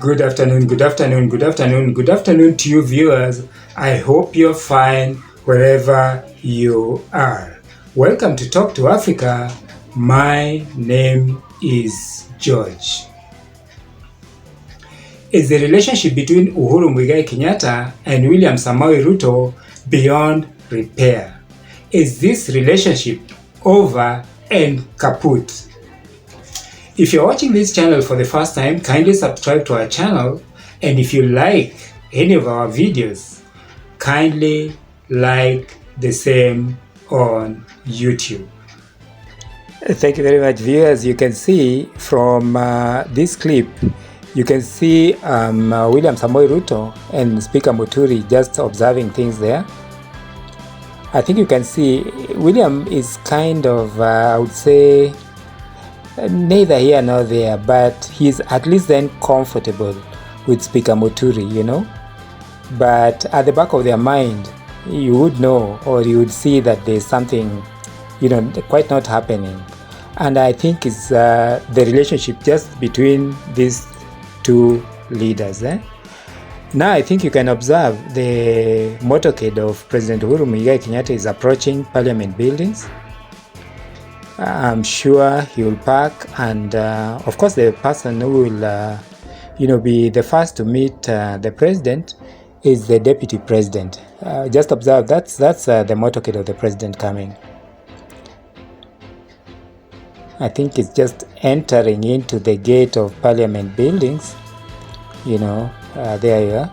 Good afternoon, good afternoon, good afternoon, good afternoon to you viewers. I hope you're fine wherever you are. Welcome to Talk to Africa. My name is George. Is the relationship between Uhuru Muigai Kenyatta and William Samoei Ruto beyond repair? Is this relationship over and kaput? If you're watching this channel for the first time, kindly subscribe to our channel, and if you like any of our videos, kindly like the same on YouTube. Thank you very much, viewers. You can see from this clip, you can see William Samoei Ruto and Speaker Muturi just observing things there. I think you can see William is kind of, I would say, neither here nor there, but he's at least then comfortable with Speaker Muturi, you know. But at the back of their mind, you would know, or you would see that there's something, you know, quite not happening. And I think it's the relationship just between these two leaders. Now I think you can observe the motorcade of President Uhuru Muigai Kenyatta is approaching Parliament buildings. I'm sure he will park, and of course the person who will be the first to meet the president is the deputy president. Just observe, that's the motorcade of the president coming. I think it's just entering into the gate of Parliament buildings. You know, there you are.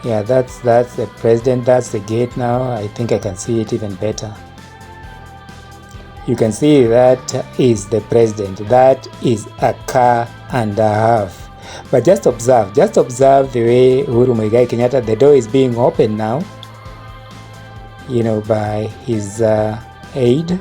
Yeah, that's the president. That's the gate now. I think I can see it even better. You can see that is the president. That is a car and a half. But just observe the way Uhuru Muigai Kenyatta, the door is being opened now, you know, by his aide.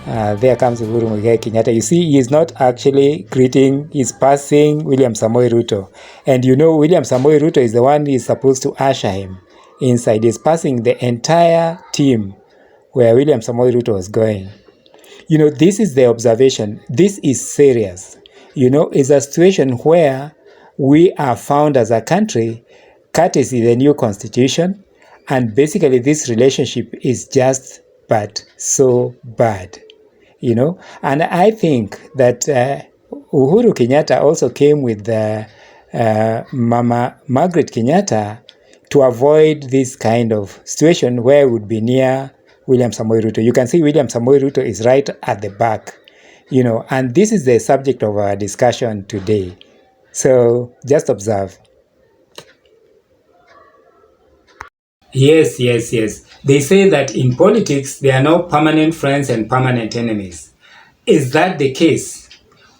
There comes Uhuru Muigai Kenyatta. You see, he is not actually greeting, he's passing William Samoei Ruto. And you know, William Samoei Ruto is the one who is supposed to usher him inside. He's passing the entire team where William Samoei Ruto was going. You know, this is the observation. This is serious. You know, it's a situation where we are found as a country, courtesy the new constitution, and basically this relationship is just but so bad, you know. And I think that Uhuru Kenyatta also came with Mama Margaret Kenyatta to avoid this kind of situation where it would be near William Samoei Ruto. You can see William Samoei Ruto is right at the back, you know, and this is the subject of our discussion today. So just observe. Yes. They say that in politics, there are no permanent friends and permanent enemies. Is that the case?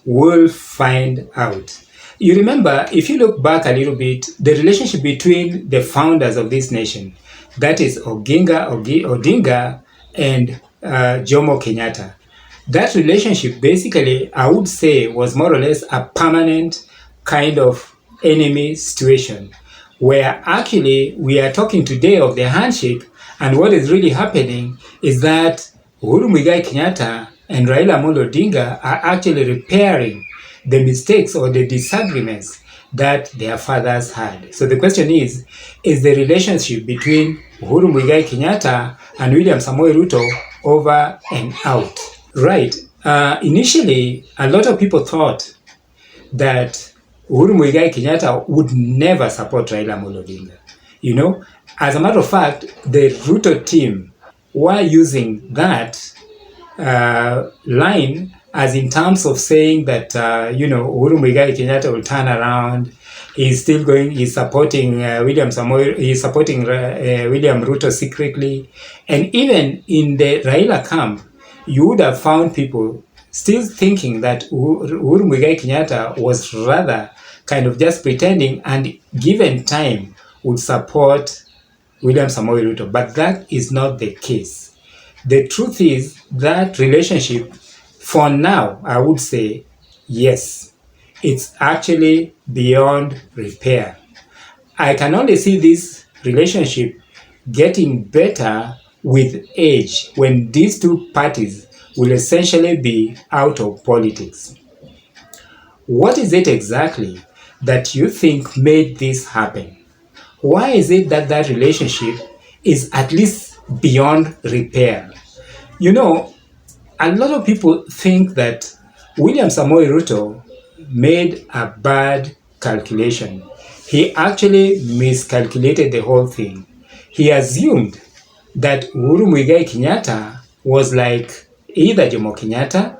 We'll find out. You remember, if you look back a little bit, the relationship between the founders of this nation, that is Odinga and Jomo Kenyatta. That relationship basically, I would say, was more or less a permanent kind of enemy situation, where actually we are talking today of the handshake, and what is really happening is that Uhuru Muigai Kenyatta and Raila Amolo Odinga are actually repairing the mistakes or the disagreements that their fathers had. So the question is the relationship between Uhuru Muigai Kenyatta and William Samoei Ruto over and out? Right. Initially, a lot of people thought that Uhuru Muigai Kenyatta would never support Raila Amolo Odinga. You know, as a matter of fact, the Ruto team were using that line as in terms of saying that, Uhuru Muigai Kenyatta will turn around. He's still going, he's supporting William Ruto secretly. And even in the Raila camp, you would have found people still thinking that Uhuru Muigai Kenyatta was rather kind of just pretending and given time would support William Samoei Ruto. But that is not the case. The truth is that relationship, for now, I would say, yes, it's actually beyond repair. I can only see this relationship getting better with age, when these two parties will essentially be out of politics. What is it exactly that you think made this happen? Why is it that that relationship is at least beyond repair? You know, a lot of people think that William Samoei Ruto made a bad calculation. He actually miscalculated the whole thing. He assumed that Uhuru Muigai Kenyatta was like either Jomo Kenyatta,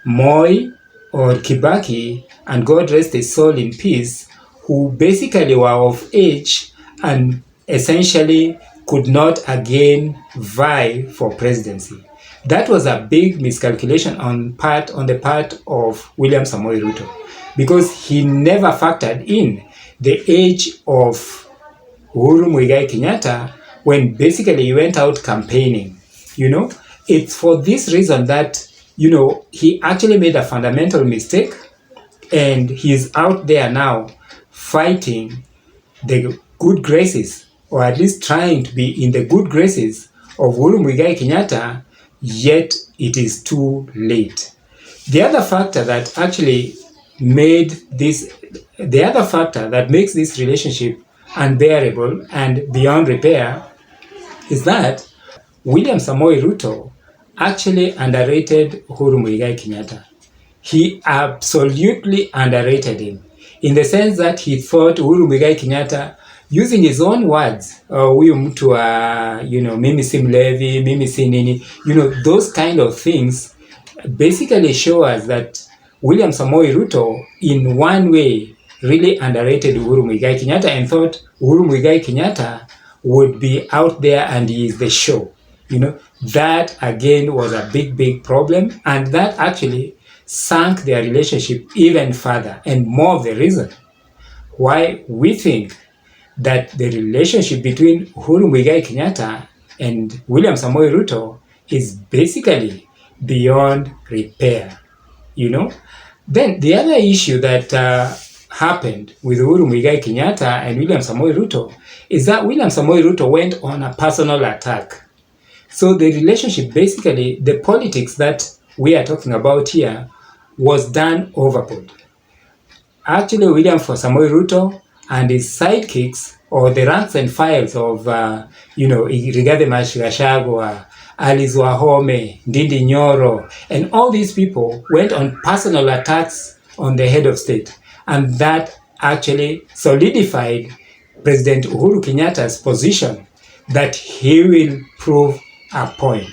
Moi, or Kibaki, and God rest his soul in peace, who basically were of age and essentially could not again vie for presidency. That was a big miscalculation on the part of William Samoei Ruto, because he never factored in the age of Uhuru Muigai Kenyatta when basically he went out campaigning. You know, it's for this reason that, you know, he actually made a fundamental mistake, and he's out there now fighting the good graces, or at least trying to be in the good graces of Uhuru Muigai Kenyatta, yet it is too late. The other factor that actually makes this relationship unbearable and beyond repair is that William Samoei Ruto actually underrated Uhuru Muigai Kenyatta. He absolutely underrated him in the sense that he thought Uhuru Muigai Kenyatta, using his own words, huyu mtu wa, mimi si mlevi, mimi si nini, those kind of things basically show us that William Samoei Ruto in one way really underrated Uhuru Muigai Kenyatta and thought Uhuru Muigai Kenyatta would be out there and he is the show. That again was a big problem, and that actually sank their relationship even further, and more of the reason why we think that the relationship between Uhuru Muigai Kenyatta and William Samoei Ruto is basically beyond repair. Then the other issue that happened with Uhuru Muigai Kenyatta and William Samoei Ruto is that William Samoei Ruto went on a personal attack. So the relationship, basically, the politics that we are talking about here was done overboard. Actually, William Samoei Ruto and his sidekicks, or the ranks and files of, Rigathi Gachagua, Alice Wahome, Ndindi Nyoro, and all these people went on personal attacks on the head of state. And that actually solidified President Uhuru Kenyatta's position that he will prove a point.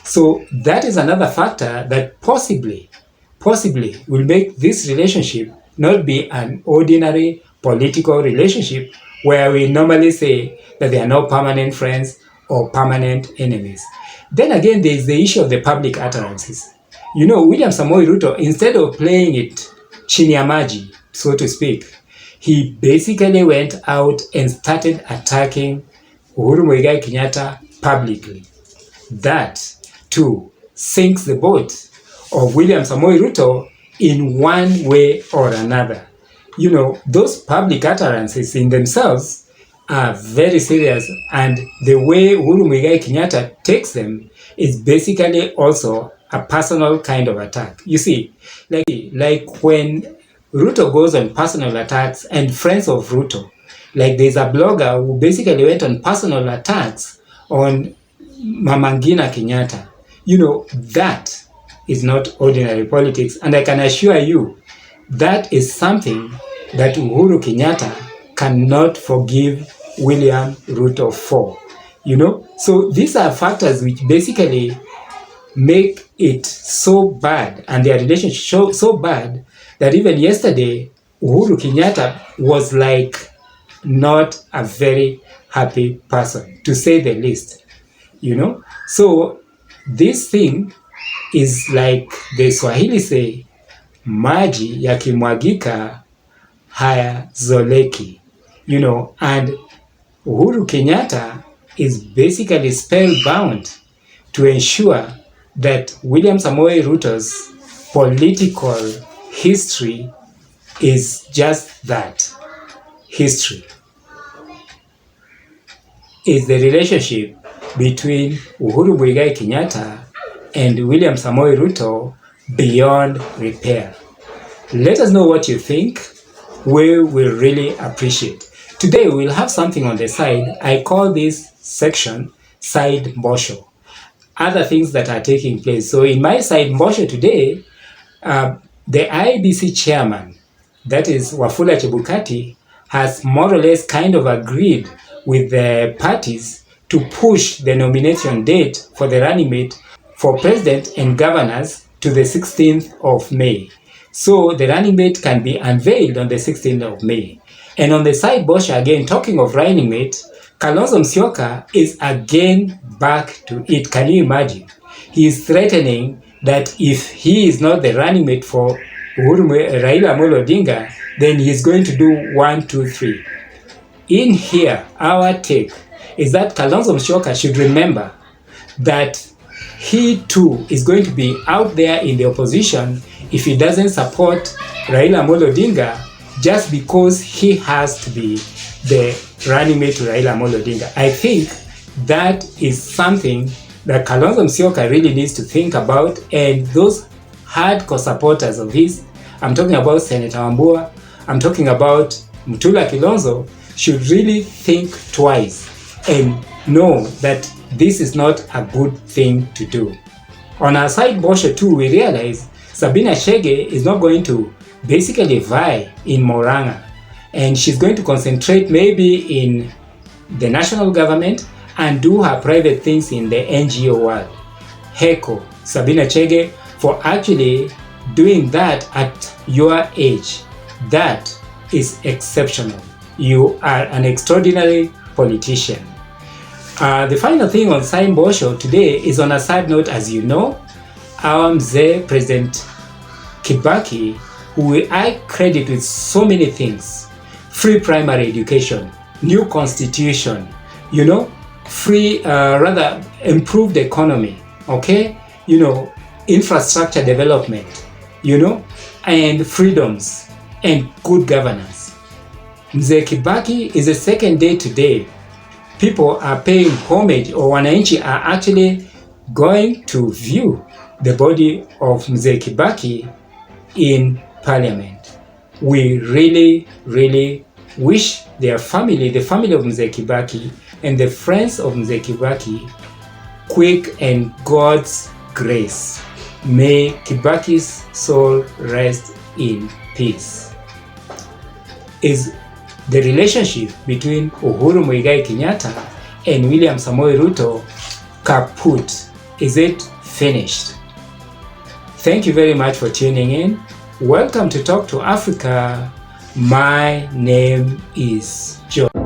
So that is another factor that possibly will make this relationship not be an ordinary political relationship where we normally say that there are no permanent friends or permanent enemies. Then again, there is the issue of the public utterances. William Samoei Ruto, instead of playing it chini ya maji, so to speak, he basically went out and started attacking Uhuru Muigai Kenyatta publicly. That, too, sinks the boat of William Samoei Ruto in one way or another. Those public utterances in themselves are very serious, and the way Uhuru Muigai Kenyatta takes them is basically also a personal kind of attack. You see, like when Ruto goes on personal attacks, and friends of Ruto, like there's a blogger who basically went on personal attacks on Mama Ngina Kenyatta. That is not ordinary politics, and I can assure you that is something that Uhuru Kenyatta cannot forgive William Ruto for. So these are factors which basically make it so bad, and their relationship so bad, that even yesterday Uhuru Kenyatta was like not a very happy person, to say the least. So this thing is like the Swahili say, maji yakimwagika hayazoleki. And Uhuru Kenyatta is basically spellbound to ensure that William Samoei Ruto's political history is just that, history. Is the relationship between Uhuru Muigai Kenyatta and William Samoei Ruto beyond repair. Let us know what you think. We will really appreciate. Today we'll have something on the side. I call this section Side Mbosho. Other things that are taking place. So in my Side Mbosho today, the IEBC chairman, that is Wafula Chebukati, has more or less kind of agreed with the parties to push the nomination date for the running mate for president and governors to the 16th of May. So the running mate can be unveiled on the 16th of May. And on the side, Bosha, again, talking of running mate, Kalonzo Musyoka is again back to it. Can you imagine? He is threatening that if he is not the running mate for Raila Amolo Odinga, then he is going to do 1, 2, 3. In here, our take is that Kalonzo Musyoka should remember that he too is going to be out there in the opposition if he doesn't support Raila Amolo Odinga just because he has to be the running mate to Raila Amolo Odinga. I think that is something that Kalonzo Musyoka really needs to think about, and those hardcore supporters of his, I'm talking about Senator Wambua, I'm talking about Mutula Kilonzo, should really think twice and know that this is not a good thing to do. On our side, Bosha too, we realize Sabina Chege is not going to basically vie in Murang'a, and she's going to concentrate maybe in the national government and do her private things in the NGO world. Heko, Sabina Chege, for actually doing that at your age. That is exceptional. You are an extraordinary politician. The final thing on Side Mbosho today is on a sad note. As you know, our Mzee President KIBAKI, who I credit with so many things: free primary education, new constitution, free, improved economy, okay, infrastructure development, and freedoms and good governance. Mzee KIBAKI is the second day today. People are paying homage, or wananchi are actually going to view the body of Mzee KIBAKI in parliament. We really, really wish their family, the family of Mzee KIBAKI and the friends of Mzee KIBAKI, quick and God's grace. May KIBAKI's soul rest in peace. Is the relationship between Uhuru Muigai Kenyatta and William Samoei Ruto kaput? Is it finished? Thank you very much for tuning in. Welcome to Talk to Africa. My name is John.